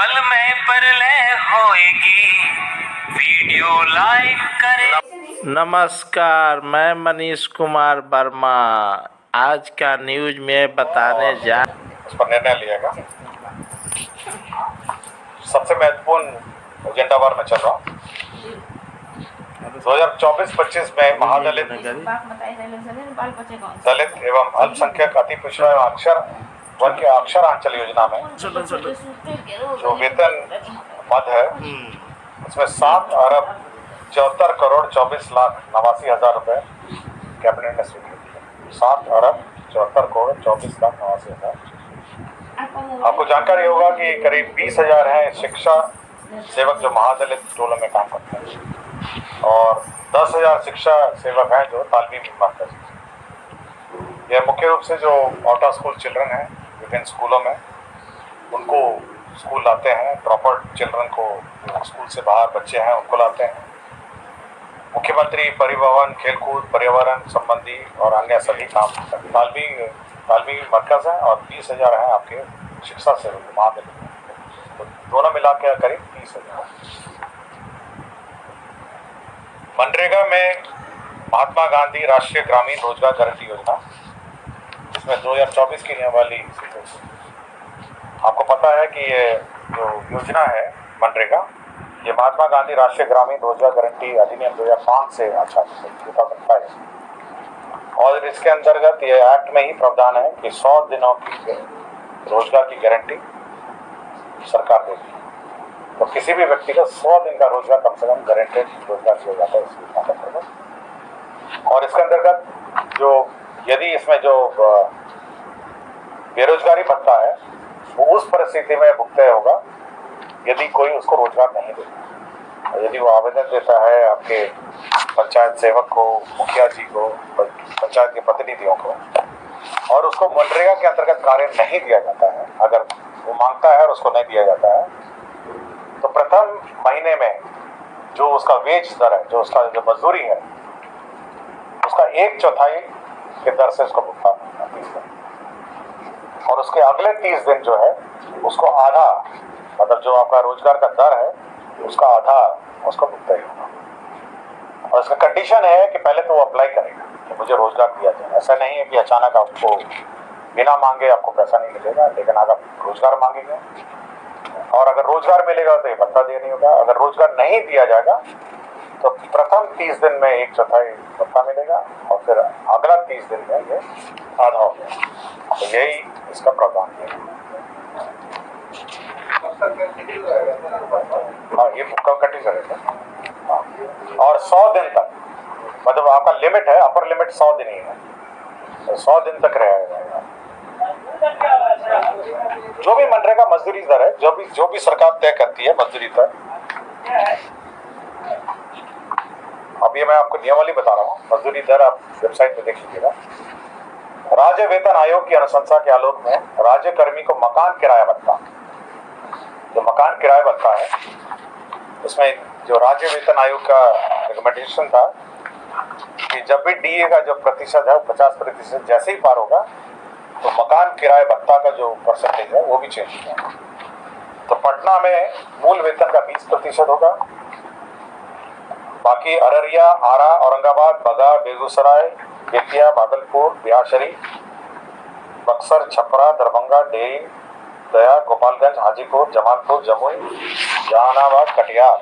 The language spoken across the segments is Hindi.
पल में परलय होएगी, वीडियो लाइक करें। नमस्कार, मैं मनीष कुमार वर्मा। आज का न्यूज में बताने जा उस पर निर्णय लिया गया। सबसे महत्वपूर्ण एजेंडा बार में चल रहा हूँ। 2024-25 में महादलित, दलित एवं अल्पसंख्यक अति पिछड़ा एवं अक्षर वर्ग के अक्षरांचल योजना में जो वेतन मद है उसमें 7 अरब 74 करोड़ 24 लाख 89 हजार रुपए कैबिनेट ने स्वीकृत किया। 7 अरब 74 करोड़ 24 लाख 89 हजार। आपको जानकारी होगा कि करीब 20,000 हैं शिक्षा सेवक जो महादलित टोलों में काम करते हैं और 10,000 शिक्षा सेवक हैं जो तालवी विभाग का। यह मुख्य रूप से जो आउट ऑफ स्कूल चिल्ड्रन हैं विभिन्न स्कूलों में उनको स्कूल लाते हैं, प्रॉपर चिल्ड्रन को स्कूल से बाहर बच्चे हैं उनको लाते हैं। मुख्यमंत्री परिवहन, खेलकूद, पर्यावरण संबंधी और अन्य सभी काम तालवी मरकज हैं और 20,000 हैं आपके शिक्षा सेवक महादलित, तो दोनों मिला के करीब 30,000। मनरेगा में महात्मा गांधी राष्ट्रीय ग्रामीण रोजगार गारंटी योजना, इसमें 2024 की होने वाली, आपको पता है कि ये जो योजना है मनरेगा, ये महात्मा गांधी राष्ट्रीय ग्रामीण रोजगार गारंटी अधिनियम 2005 से 2005 और इसके अंतर्गत ये एक्ट में ही प्रावधान है कि 100 दिनों की रोजगार की गारंटी सरकार देगी। तो किसी भी व्यक्ति को 100 दिन का रोजगार कम से कम गारंटेड रोजगार दिया जाता है इस योजना के अंतर्गत। और इसके अंतर्गत जो यदि इसमें जो बेरोजगारी भत्ता है वो उस परिस्थिति में भुगतान होगा यदि कोई उसको रोजगार नहीं देता। यदि वो आवेदन देता है आपके पंचायत सेवक को, मुखिया जी को, पंचायत के प्रतिनिधियों को, और उसको मनरेगा के अंतर्गत कार्य नहीं दिया जाता है, अगर वो मांगता है और उसको नहीं दिया जाता है, तो प्रथम महीने में जो उसका वेज दर है, जो उसका जो मजदूरी है, उसका 1/4 के दर से उसको भुगतान होगा 30 दिन, और उसके अगले 30 दिन जो है उसको आधा, मतलब जो आपका रोजगार का दर है उसका आधा उसको भुगतान होगा। और इसका कंडीशन है कि पहले तो वो अप्लाई करेगा कि मुझे रोजगार दिया जाए। ऐसा नहीं है कि अचानक आपको बिना मांगे आपको पैसा नहीं मिलेगा, लेकिन अगर रोजगार मांगेंगे और अगर रोजगार मिलेगा तो ये भत्ता देनी होगा। अगर रोजगार नहीं दिया जाएगा तो प्रथम 30 दिन में 1/4 भत्ता मिलेगा और फिर अगला 30 दिन में ये आधा हो गया। तो यही इसका प्रावधान है। हाँ, ये कंटिन्यू करेगा और 100 दिन तक, मतलब आपका लिमिट है, अपर लिमिट 100 दिन ही है, तो 100 दिन तक रहेगा। जो भी मनरेगा मजदूरी दर है, जो भी सरकार तय करती है मजदूरी दर, अब ये मैं आपको नियमावली बता रहा हूँ। मजदूरी दर आप वेबसाइट पे देख लीजिएगा। राज्य वेतन आयोग की अनुशंसा के आलोक में राज्य कर्मी को मकान किराया भत्ता, जो मकान किराया भत्ता है, उसमें जो राज्य वेतन आयोग का रिकमेंडेशन था कि जब भी डीए का जो प्रतिशत है 50% जैसे ही पार होगा तो मकान किराया भत्ता का जो परसेंटेज है वो भी चेंज होगा। तो पटना में मूल वेतन का 20% होगा, बाकी अररिया, आरा, औरंगाबाद, बगा, बेगूसराय, बेतिया, भागलपुर, बिहारशरीफ, बक्सर, छपरा, दरभंगा, डेरी, दया, गोपालगंज, हाजीपुर, जमालपुर, जमुई, जहानाबाद, कटिहार,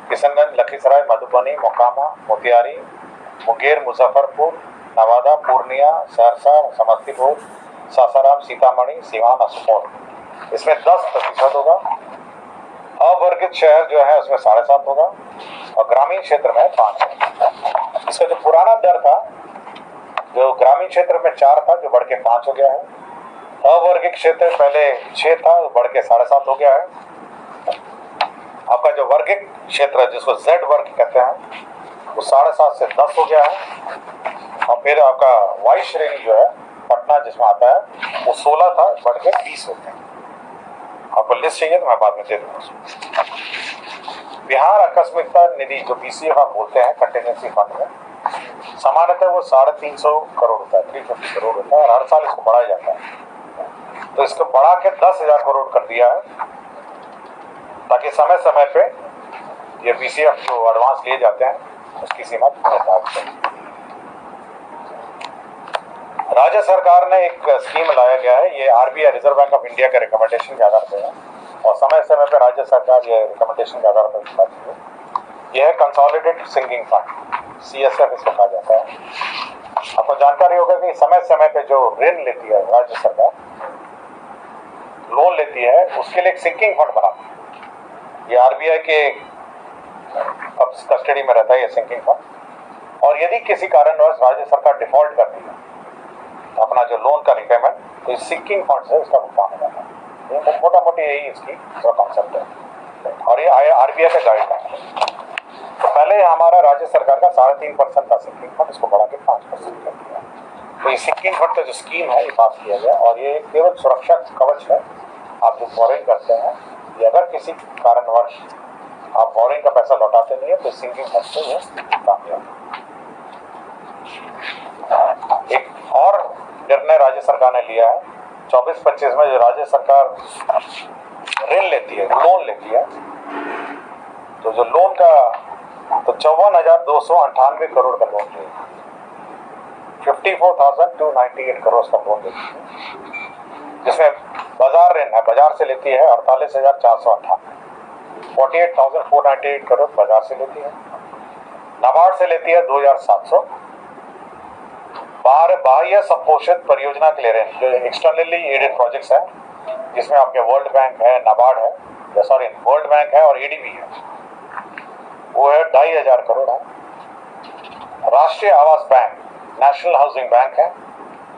किशनगंज, लखीसराय, मधुबनी, मोकामा, मोतिहारी, मुंगेर, मुजफ्फरपुर, नवादा, पूर्णिया, सहरसा, समस्तीपुर, सासाराम, सीतामढ़ी, सीवान, सुपौल, इसमें 10% होगा। अवर्गित शहर जो है उसमें 7.5 होगा और ग्रामीण क्षेत्र में 5 है। इसका जो पुराना दर था, जो ग्रामीण क्षेत्र में 4 था, जो बढ़ के 5 हो गया है। अवर्गित क्षेत्र पहले 6 था, बढ़ के 7.5 हो गया है। आपका जो वर्गित क्षेत्र है जिसको Z वर्ग कहते हैं वो 7.5 से 10 हो गया है। और फिर आपका वाई श्रेणी जो है पटना जिसमें आता है वो 16 था, बढ़ के 20 हो गया। आपको लिस्ट चाहिए तो मैं बाद में दे दूंगा। बिहार आकस्मिकता निधि जो BCF आप बोलते हैं, कंटिजेंसी फंड में, सामान्यतः वो 350 करोड़ होता है, 350 करोड़ होता है और हर साल इसको बढ़ाया जाता है। तो इसको बढ़ा के 10,000 करोड़ कर दिया है ताकि समय समय पे ये पीसीएफ जो एडवांस लिए जाते हैं उसकी सीमा निर्धारित करें। राज्य सरकार ने एक स्कीम लाया गया है, ये RBI reserve bank of India के रिकमेंडेशन के आधार पर है और समय समय पर राज्य सरकार ये रिकमेंडेशन के आधार पर करती है। यह है कंसोलिडेटेड सिंकिंग फंड, सीएसएफ इसको कहा जाता है। आपको जानकारी होगा कि समय समय पे जो ऋण लेती है राज्य सरकार, लोन लेती है, उसके लिए एक सिंकिंग फंड बनाती है। ये आरबीआई के अब कस्टडी में रहता है ये सिंकिंग फंड। और यदि किसी कारणवश राज्य सरकार डिफॉल्ट करती है अपना जो लोन का रिपेमेंट, तो इस सिंकिंग फंड से उसका भुगतान हो जाता है। ये मोटा मोटी यही इसकी कॉन्सेप्ट है और ये आरबीआई का गाइडलाइन है। तो पहले हमारा राज्य सरकार का 3.5% था सिंकिंग फंड, इसको बढ़ा के 5% कर दिया। तो ये सिंकिंग फंड का जो स्कीम है ये पास किया गया और ये केवल सुरक्षा कवच है। आप जो बोरिंग करते हैं, ये अगर किसी कारणवश आप बोरिंग का पैसा लौटाते नहीं है तो सिंकिंग फंड से वो कामयाब। एक और निर्णय राज्य सरकार ने लिया है 24-25 में, जो राज्य सरकार ऋण लेती है, लोन लेती है, तो जो लोन का तो 54,298 करोड़ का लोन लिया, 54,298 करोड़ का लोन लेती है, जिसमें बाजार ऋण है, बाजार से लेती है 48,458, 48,498 करोड़ बाजार से लेती है। नाबार्ड से लेती है 2,700। बाह्य संपोषित परियोजना के लिए ऋण, जो एक्सटर्नली एडेड प्रोजेक्ट्स है, जिसमें आपके वर्ल्ड बैंक है, नाबार्ड है, वर्ल्ड बैंक है और एडीबी है, वो है 2,500 करोड़ है। राष्ट्रीय आवास बैंक, नेशनल हाउसिंग बैंक है,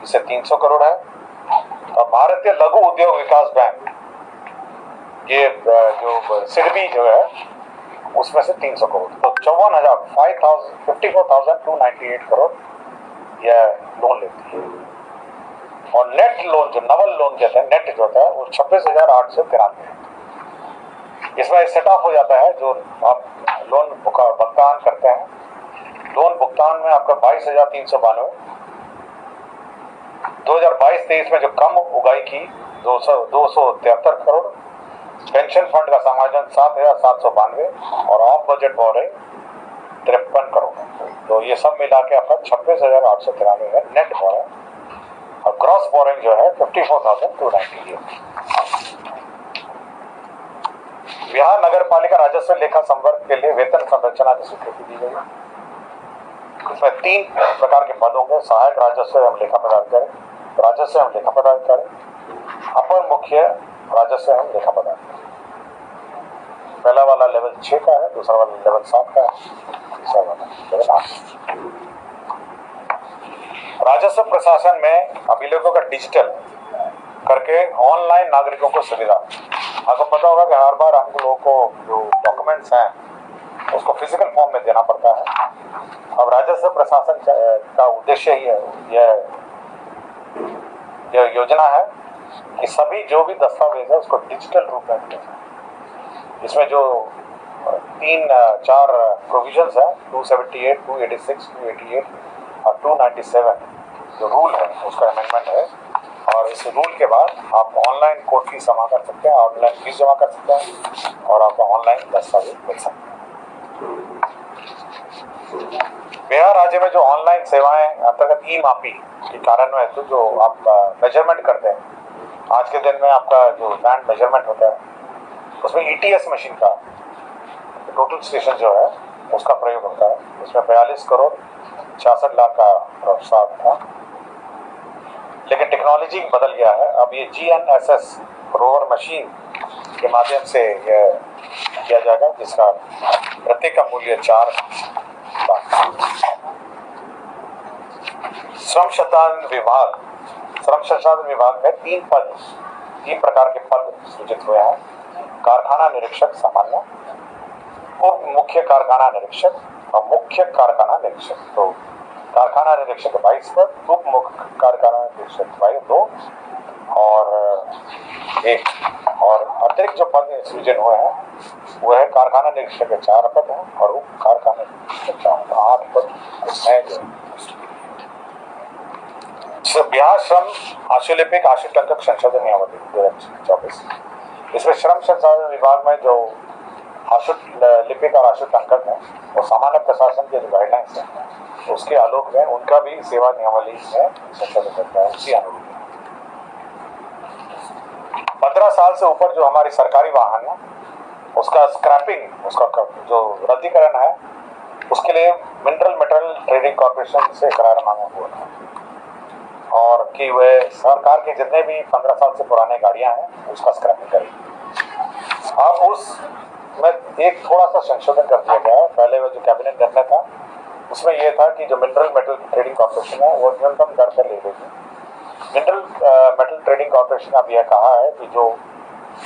इसे 300 करोड़ है। और भारतीय लघु उद्योग विकास बैंक, ये जो सिडबी जो है उसमें से 300 करोड़, तो 54,298 करोड़ यह लोन लेती है। और नेट लोन, जो नवल लोन कहते हैं, नेट जो होता है वो 26,893 है। इसमें सेट ऑफ हो जाता है, जो आप लोन भुगतान करते हैं, लोन भुगतान में आपका 22,392, 2022-23 में जो कम उगाई की 273 करोड़, पेंशन फंड का समायोजन 7,792 और ऑफ बजट बोरिंग 53 करोड़। तो ये सब मिला के आपका 26,893 है नेट बोरिंग और ग्रॉस बोरिंग जो है 54,298। बिहार नगर पालिका राजस्व लेखा संवर्ग के लिए वेतन संरचना की स्वीकृति दी गई है। इसमें 3 प्रकार के पद होंगे: सहायक राजस्व एवं लेखा पदाधिकारी, राजस्व एवं लेखा पदाधिकारी, अपर मुख्य राजस्व एवं लेखा पदाधिकारी। पहला वाला लेवल 6 का है, दूसरा वाला लेवल 7 का है, तीसरा वाला लेवल 8। राजस्व प्रशासन में अभिलेखों का डिजिटल करके ऑनलाइन नागरिकों को सुविधा। आपको पता होगा कि हर बार हम लोगों को जो डॉक्यूमेंट्स हैं उसको फिजिकल फॉर्म में देना पड़ता है। अब राजस्व प्रशासन का उद्देश्य ही है, यह योजना है कि सभी जो भी दस्तावेज है उसको डिजिटल रूप में दिया जाए। इसमें जो 3-4 प्रोविजंस हैं, 278, 286, 288 और 297 जो रूल है उसका अमेंडमेंट है। और इस रूल के बाद आप ऑनलाइन कोर्ट फीस जमा कर सकते हैं, ऑनलाइन फीस जमा कर सकते हैं और आपको ऑनलाइन दस्तावेज मिल सकते हैं। बिहार राज्य में जो ऑनलाइन सेवाएं अंतर्गत ई मापी के कार्यान्वयन, तो जो आप मेजरमेंट करते हैं, आज के दिन में आपका जो लैंड मेजरमेंट होता है उसमें ईटीएस मशीन का टोटल स्टेशन जो है उसका प्रयोग होता है। उसमें 42 करोड़ 66 लाख का प्रस्ताव था, लेकिन टेक्नोलॉजी बदल गया है। अब ये GNSS रोवर मशीन के माध्यम से यह किया जाएगा, जिसका प्रत्येक का मूल्य 4 लाख। श्रम संसाधन विभाग में 3 प्रकार के पद सृजित हुए हैं: कारखाना निरीक्षक सामान्य, उप मुख्य कारखाना निरीक्षक और मुख्य कारखाना निरीक्षक। तो कारखाना निरीक्षक 22 पद, उप मुख्य कारखाना निरीक्षक 2 और 1 और अतिरिक्त जो पद सृजन हुए हैं वो है कारखाना निरीक्षक के 4 पद हैं और उप कारखाना निरीक्षक 8 पद हैं। बिहार श्रम आशुलिपिक आशुटंकक संशोधन नियमावली 2024 इसमें श्रम संसाधन विभाग में जो आशु लिपिक और आशु टंकन है और सामान्य प्रशासन के जो गाइडलाइंस है उसके आलोक में उनका भी सेवा नियमावली में संशोधन करता है उसी अनुरूप। 15 साल से ऊपर जो हमारी सरकारी वाहन है उसका स्क्रैपिंग, उसका जो रद्दीकरण है उसके लिए मिनरल मेटल ट्रेडिंग कॉर्पोरेशन से करारनामा हुआ था और कि वे सरकार के जितने भी 15 साल से पुराने गाड़ियां हैं उसका स्क्रैपिंग करेंगे। अब उसमें एक थोड़ा सा संशोधन कर दिया गया है। पहले वो जो कैबिनेट निर्णय था उसमें यह था कि जो मिनरल मेटल ट्रेडिंग कॉर्पोरेशन है वो न्यूनतम दर पर ले लेगी। मिनरल मेटल ट्रेडिंग कॉर्पोरेशन अब यह कहा है कि जो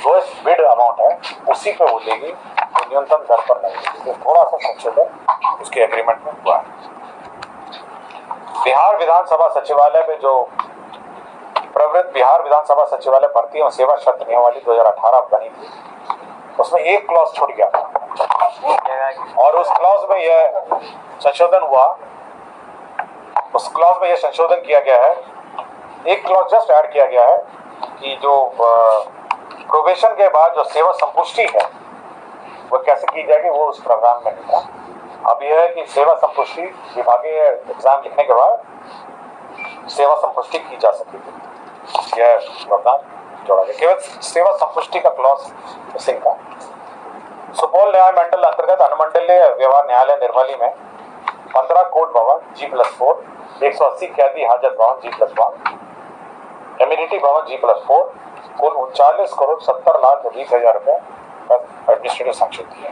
लोएस्ट बिड अमाउंट है उसी पे वो लेगी, तो न्यूनतम दर पर नहीं लेगी। थोड़ा सा संशोधन उसके एग्रीमेंट में हुआ है। बिहार विधानसभा सचिवालय में जो प्रवृत्त बिहार विधानसभा सचिवालय भर्ती एवं सेवा शर्त नियमावली 2018 बनी थी उसमें एक क्लॉज छूट गया था और उस क्लॉज में यह संशोधन हुआ। उस क्लॉज में यह संशोधन किया गया है, एक क्लॉज जस्ट ऐड किया गया है कि जो प्रोबेशन के बाद जो सेवा संपुष्टि है वो कैसे की जाएगी वो उस प्रोग्राम में नहीं था। अब यह है कि सेवा संपुष्टि विभागीय एग्जाम लिखने के बाद सेवा संपुष्टि की जा सकेगी, यह प्रोग्राम जोड़ा गया। केवल सेवा संपुष्टि का क्लॉज मिसिंग था। सुपौल न्याय मंडल अंतर्गत अनुमंडलीय व्यवहार न्यायालय निर्मली में 15 कोर्ट भवन G+4, 180 कैदी हाजत भवन G+1, एम्यूनिटी भवन G+4 कुल 39 करोड़ 70 लाख 20 हजार रुपए का एडमिनिस्ट्रेटिव सैंक्शन दिया।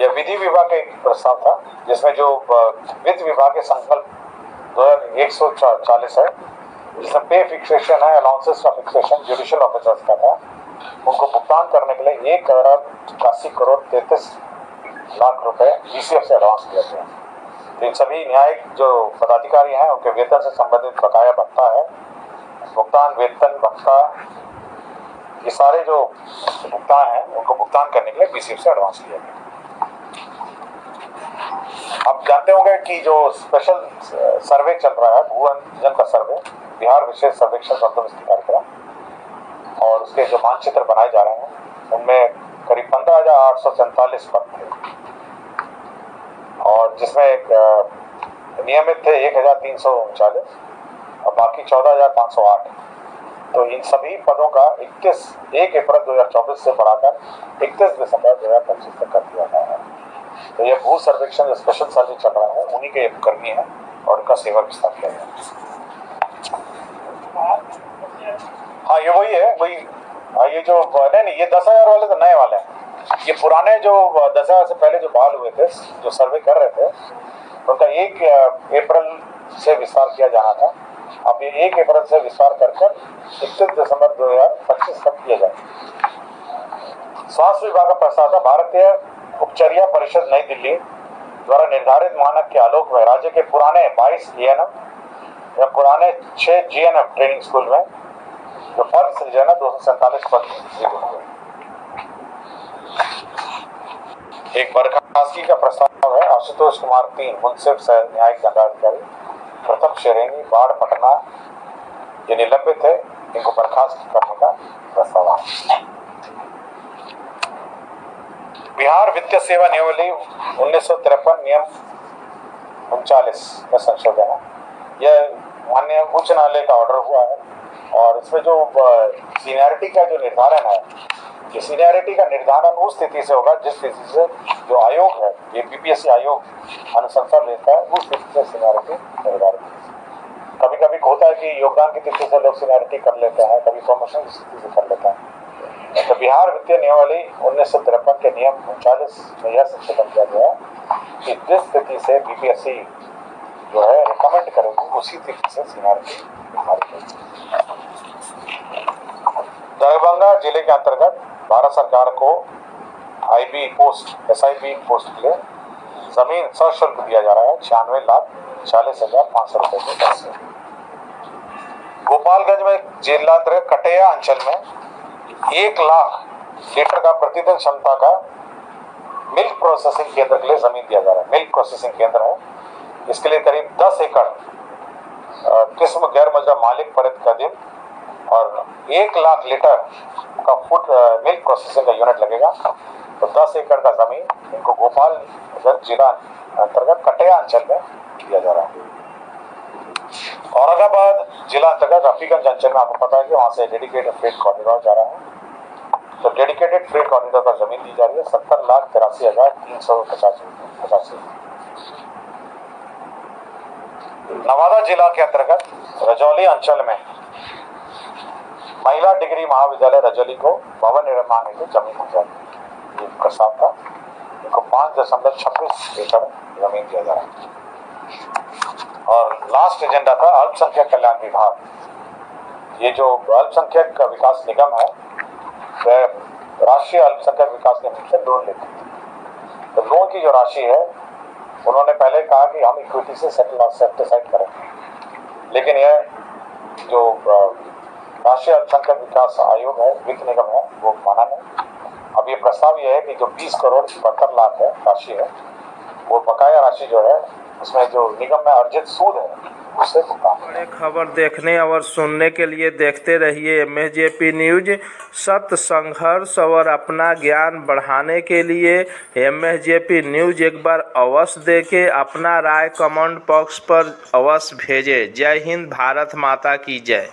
यह विधि विभाग का एक प्रस्ताव था जिसमें जो वित्त विभाग के संकल्प 2140 है जिसमें पे फिक्सेशन है, अलाउंसेस का फिक्सेशन जुडिशियल ऑफिसर्स का था, उनको भुगतान करने के लिए 1,81 करोड़ 33 लाख रुपए DCF से एडवांस दिया गया। तो इन सभी न्यायिक जो पदाधिकारी हैं उनके वेतन से संबंधित बकाया भत्ता है, भुगतान वेतन भत्ता, ये सारे जो भुगतान हैं उनको भुगतान करने के लिए BCF से एडवांस दिया गया। आप जानते होंगे कि जो स्पेशल सर्वे चल रहा है भूअंजन का सर्वे, बिहार विशेष सर्वेक्षण अंतर्दृष्टि कार्यक्रम, और उसके जो मानचित्र बनाए जा रहे हैं उनमें करीब 15,847 पद थे और जिसमें एक नियमित थे 1,339 और बाकी 14,508। तो इन सभी पदों का 1 अप्रैल 2024 से बढ़ाकर 31 दिसंबर 2025 तक कर दिया गया है। तो यह भू सर्वेक्षण जो स्पेशल सर्वे चल रहा है उन्हीं के कर्मी हैं और उनका सेवा विस्तार किया गया। हाँ ये वही है, वही ये जो नहीं ये 10,000 वाले तो नए वाले हैं। ये पुराने जो 10,000 से पहले जो बहाल हुए थे जो सर्वे कर रहे थे उनका 1 अप्रैल से विस्तार किया जाना था। अब ये 1 अप्रैल से विस्तार कर 31 दिसंबर 2025 तक किया जाए। स्वास्थ्य विभाग का प्रस्ताव था भारतीय उपचर्या परिषद नई दिल्ली द्वारा निर्धारित मानक के आलोक में राज्य के पुराने 22 ANM या पुराने 6 GNM ट्रेनिंग स्कूल में जो पद सृजन 247 पद एक बर्खास्तगी का प्रस्ताव है। आशुतोष कुमार 3 मुंसिफ सह न्यायिक दंडाधिकारी प्रथम श्रेणी बाढ़ पटना ये निलंबित है, इनको बर्खास्त करने का प्रस्ताव है। बिहार वित्तीय सेवा नियमावली 1953 नियम 39 में संशोधन है। यह माननीय उच्च न्यायालय का ऑर्डर हुआ है और इसमें जो सीनियरिटी का जो निर्धारण है, ये सीनियरिटी का निर्धारण उस स्थिति से होगा जिस स्थिति से जो आयोग है, ये BPSC आयोग अनुशंसा लेता है, उस स्थिति से सीनियरिटी निर्धारित है। कभी कभी होता है कि योगदान की तिथि से लोग सीनियरिटी कर लेते हैं, कभी प्रमोशन की स्थिति से कर लेते हैं। तो बिहार वित्तीय नियमावली 1953 के नियम 39 में यह संशोधन किया गया कि जिस स्थिति से BPSC जो है रिकमेंड करेगी उसी स्थिति से सीनियरिटी दरभंगा जिले के अंतर्गत भारत सरकार को SIB पोस्ट के लिए जमीन सशुल्क दिया जा रहा है 96,40,500 रुपए की दर से। गोपालगंज में जिला कटेया अंचल में 1 लाख लीटर का प्रतिदिन क्षमता का मिल्क प्रोसेसिंग केंद्र के लिए जमीन दिया जा रहा है। मिल्क प्रोसेसिंग केंद्र है, इसके लिए करीब 10 एकड़ किस्म गैर मुजरा मालिक फरीद का दिन और 1 लाख लीटर का फूड मिल्क प्रोसेसिंग का यूनिट लगेगा। तो 10 एकड़ का जमीन इनको गोपालगंज जिला अंतर्गत कटेया अंचल में दिया जा रहा है। औरंगाबाद जिला अंतर्गत रफीगंज अंचल में आपको पता है कि वहां से डेडिकेटेड फ्रेट कॉरिडोर जा रहा है। तो डेडिकेटेड फ्रेट कॉरिडोर पर जमीन दी जा रही है 70,83,385। नवादा जिला के अंतर्गत रजौली अंचल में महिला डिग्री महाविद्यालय रजौली को भवन निर्माण हेतु जमीन दी जा रही है। ये प्रस्ताव था, इनको 5.26 एकड़ जमीन दिया जा रहा है। और लास्ट एजेंडा था अल्पसंख्यक कल्याण विभाग। ये जो अल्पसंख्यक विकास निगम है वह राष्ट्रीय अल्पसंख्यक विकास निगम से लोन लेती है। तो लोन की जो राशि है उन्होंने पहले कहा कि हम इक्विटी से सेटिसाइड करेंगे, लेकिन यह जो राष्ट्रीय अल्पसंख्यक विकास आयोग है, वित्त निगम है, वो माना नहीं। अब ये प्रस्ताव ये है कि जो 20 करोड़ 72 लाख है राशि है, वो बकाया राशि जो है उसमें जो निगम में अर्जित सूद है उससे भुगतान। बड़े खबर देखने और सुनने के लिए देखते रहिए MSJP न्यूज। सत्य, संघर्ष और अपना ज्ञान बढ़ाने के लिए MSJP न्यूज एक बार अवश्य देखें। अपना राय कमेंट बॉक्स पर अवश्य भेजें। जय हिंद, भारत माता की जय।